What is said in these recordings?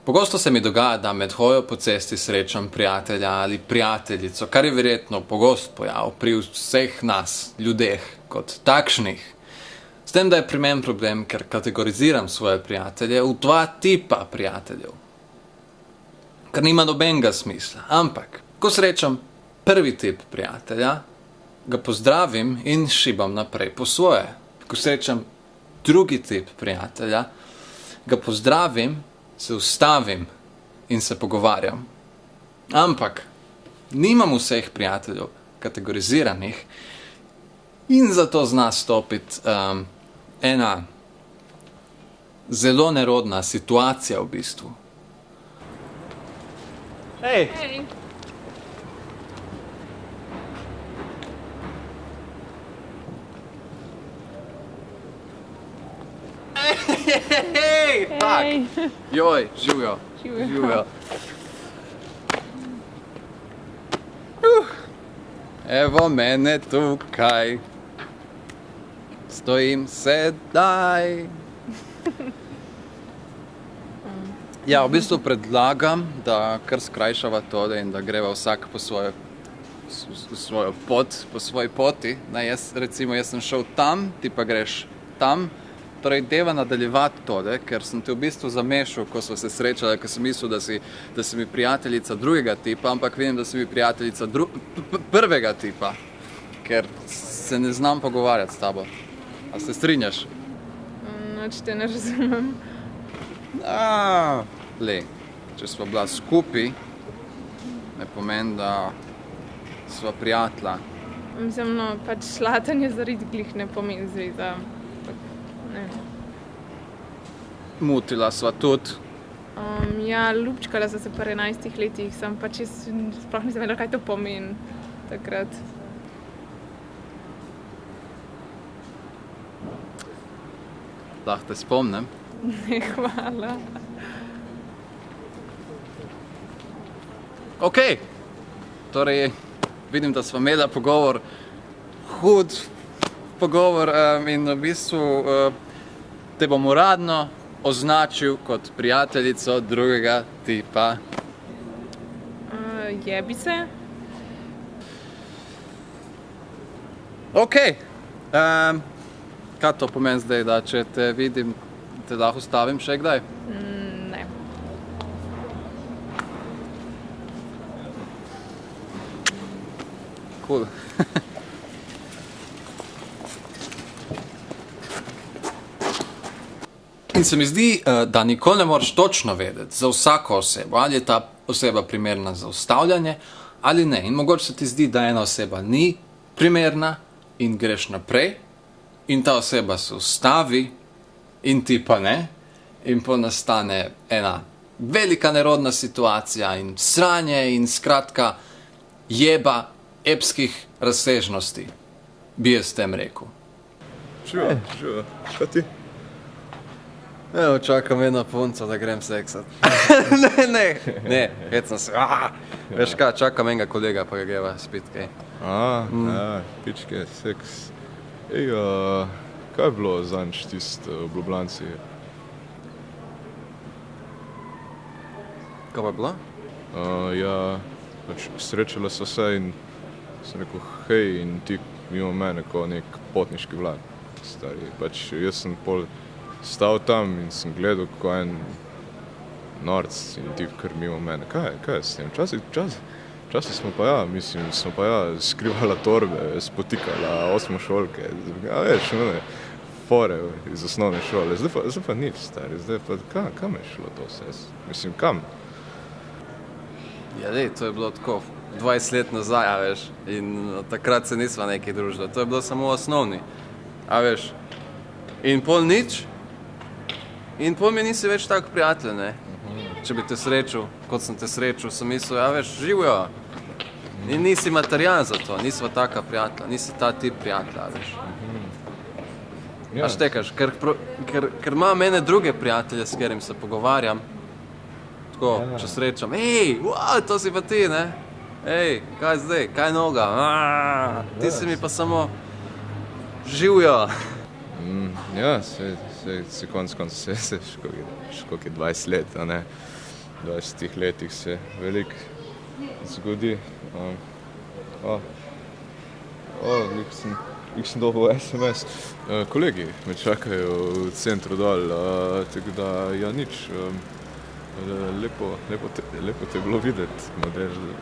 Pogosto se mi dogaja, da med hojo po cesti srečam prijatelja ali prijateljico, kar je verjetno pogost pojav pri vseh nas, ljudeh, kot takšnih. S tem, da je pri meni problem, ker kategoriziram svoje prijatelje v dva tipa prijateljev. Kar nima nobenega smisla. Ampak, ko srečam prvi tip prijatelja, ga pozdravim in šibam naprej po svoje. Ko srečam drugi tip prijatelja, ga pozdravim, se ustavim in se pogovarjam. Ampak, nimam vseh prijateljev kategoriziranih in zato zna stopiti ena zelo nerodna situacija v bistvu. Hej! Hej. Hej! Tak! Joj, živjo! Živjo. Evo mene tukaj. Stojim sedaj. Ja, v bistvu predlagam, da kar skrajšava to in da greva vsak po svojo pot, po svoji poti. Jaz sem šel tam, ti pa greš tam. Torej, deva nadaljevati to, ker sem te v bistvu zamešal, ko smo se srečali, ker sem mislil, da si mi prijateljica drugega tipa, ampak vidim, da si mi prijateljica prvega tipa, ker se ne znam pogovarjati s tabo. A se strinjaš? Noč te ne razumem. Če sva bila skupaj, ne pomeni, da sva prijatelja. Mislim, pač šlatanje za rit glih ne pomeni zveza. Ne. Mutila sva tudi. Ja, ljubčkala sem se pri 11 letih, sem pač sploh nisem vedela, kaj to pomeni takrat. Lahko te spomnim. Ne, hvala. Okej. Torej, vidim, da sva imela pogovor, hud pogovor in v bistvu te bom uradno označil kot prijateljico drugega tipa. Jebi se. Okej. Kaj to pomeni zdaj, da če te vidim, te lahko ustavim še kdaj? Ne. Cool. In se mi zdi, da nikoli ne moreš točno vedeti za vsako osebo, ali je ta oseba primerna za ustavljanje ali ne. In mogoče se ti zdi, da ena oseba ni primerna in greš naprej in ta oseba se ustavi in ti pa ne. In pa nastane ena velika nerodna situacija in sranje in skratka jeba epskih razsežnosti, bi jaz tem rekel. Živo. Kaj ti? Evo, čakam eno punco, da grem seksat. Ne, hecam se. Veš kaj, čakam enega kolega, pa ga greva spit kaj. Pičke, seks. Ej, kaj je bilo zanjš tist v Ljubljanci? Kaj pa je bilo? Ja, pač srečala so se in sem rekel, hej, in ti mimo mene, ko nek potniški vlak, stari. Pač jaz sem pol stal tam in sem gledal, kako en norc in ti kar mimo mene. Kaj je s tem? Včasih smo pa skrivala torbe, spotikala osmošolke, veš, fore iz osnovne šole. Zdaj pa nič, stari, zdaj pa kam je šlo to vse? Mislim, kam? Ja, to je bilo tako 20 let nazaj, a veš, in takrat se nisva nekaj družila. To je bilo samo osnovni, a veš. In pol nič, in pol mi nisi več tak prijatelj, ne. Če bi te srečal, kot sem te srečal, sem mislil, ja, veš, živjo. In nisi materijan za to, nisva taka prijatelja, nisi ta tip prijatelja, veš. A štekaš, ker imam mene druge prijatelje, s katerim se pogovarjam, tako, če srečam, to si pa ti, ne? Kaj zdaj, kaj noga? Ti si mi pa samo živjo. Ja, se konc, koliko je 20 let, a ne. 20 letih se veliko zgodi. Nik sem dobil SMS. Kolegi me čakajo v centru dol, tako da ja nič. Lepo te je bilo videti, Nadežda.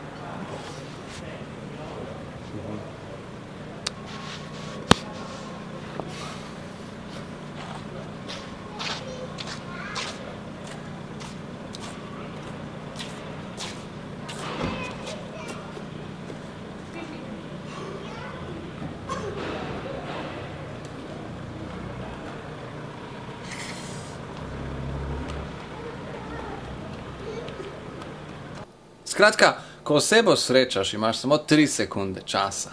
Skratka, ko osebo srečaš, imaš samo 3 sekunde časa.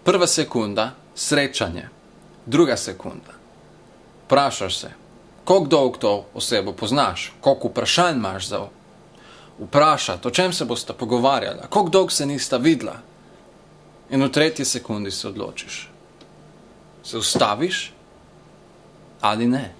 Prva sekunda, srečanje. Druga sekunda. Vprašaš se, koliko dolgo to osebo poznaš, koliko vprašanj imaš za vprašati, o čem se bosta pogovarjala, koliko dolgo se nista videla. In v 3. sekundi se odločiš. Se ustaviš ali ne?